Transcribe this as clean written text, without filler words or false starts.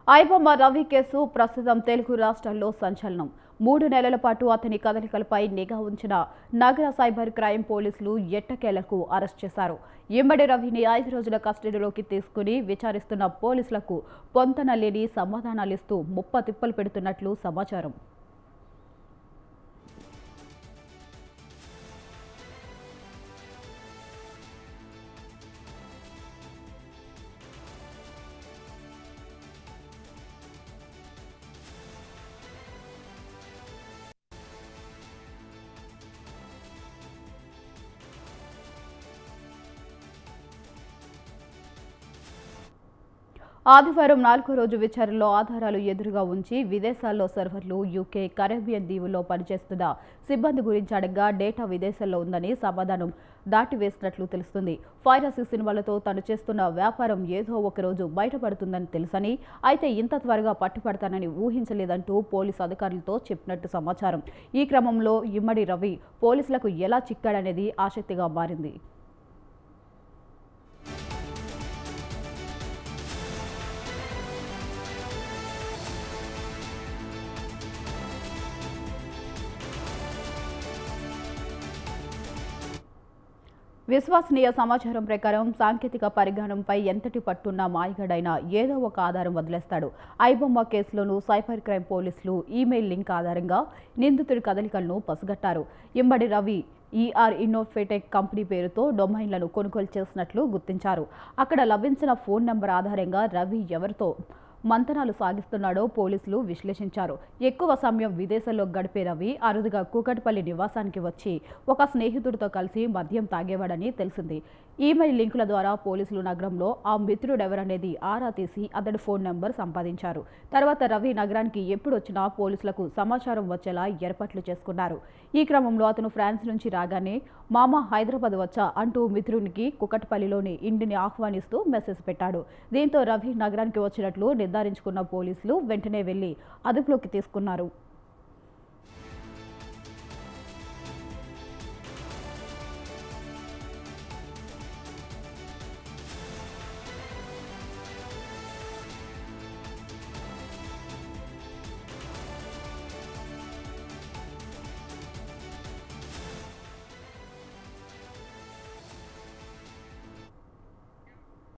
IBomma Ravi case ప్రస్తుతం తెలుగు రాష్ట్రాల్లో సంచలనం. 3 నెలల పాటు అతని కదలికలపై నిఘా ఉంచిన నగర సైబర్ క్రైమ్ పోలీసులు ఎట్టకేలకు అరెస్ట్ చేశారు. ఇమ్మడి రవిని 5 రోజుల కస్టడీలోకి తీసుకుని విచారిస్తున్న పోలీసులకు పొంతన లేని సమాధానాలిస్తూ ముప్పతిప్పలు పెడుతున్నట్లు సమాచారం. ఆదివారం 4వ రోజు విచారణలో ఆధారాలు ఎదురుగా ఉంచి విదేశాల్లో సర్వర్లు, యూకే, కరేబియన్ దీవుల్లో పనిచేస్తున్న సిబ్బంది గురించి అడగ్గా డేటా విదేశాల్లో ఉందని సమాధానం దాటివేసినట్లు తెలుస్తుంది. పైరసీ సినిమాలతో తను చేస్తున్న వ్యాపారం ఏదో ఒకరోజు బయటపడుతుందని తెలుసని, అయితే ఇంత త్వరగా పట్టుపడతానని ఊహించలేదంటూ పోలీసు అధికారులతో చెప్పినట్టు సమాచారం. ఈ క్రమంలో ఇమ్మడి రవి పోలీసులకు ఎలా చిక్కాడనేది ఆసక్తిగా మారింది. విశ్వసనీయ సమాచారం ప్రకారం సాంకేతిక పరిజ్ఞానంపై ఎంతటి పట్టున్న మాయగాడైనా ఏదో ఒక ఆధారం వదిలేస్తాడు. ఐబొమ్మ కేసులోనూ సైబర్ క్రైమ్ పోలీసులు ఈమెయిల్ లింక్ ఆధారంగా నిందితుడి కదలికలను పసిగట్టారు. ఇమ్మడి రవి ఈఆర్ ఇన్నోవేటెక్ కంపెనీ పేరుతో డొమైన్లను కొనుగోలు చేసినట్లు గుర్తించారు. అక్కడ లభించిన ఫోన్ నంబర్ ఆధారంగా రవి ఎవరితో మంతనాలు సాగిస్తున్నాడో పోలీసులు విశ్లేషించారు. ఎక్కువ సమయం విదేశాల్లో గడిపే రవి అరుదుగా కూకట్పల్లి నివాసానికి వచ్చి ఒక స్నేహితుడితో కలిసి మద్యం తాగేవాడని తెలిసింది. ఈమెయిల్ లింకుల ద్వారా పోలీసులు నగరంలో ఆ మిత్రుడెవరనేది ఆరా తీసి అతడి ఫోన్ నంబర్ సంపాదించారు. తర్వాత రవి నగరానికి ఎప్పుడొచ్చినా పోలీసులకు సమాచారం వచ్చేలా ఏర్పాట్లు చేసుకున్నారు. ఈ క్రమంలో అతను ఫ్రాన్స్ నుంచి రాగానే మామ హైదరాబాద్ వచ్చా అంటూ మిత్రునికి కూకట్పల్లిలోని ఇంటిని ఆహ్వానిస్తూ మెసేజ్ పెట్టాడు. దీంతో రవి నగరానికి వచ్చినట్లు నిర్ధారించుకున్న పోలీసులు వెంటనే వెళ్లి అదుపులోకి తీసుకున్నారు.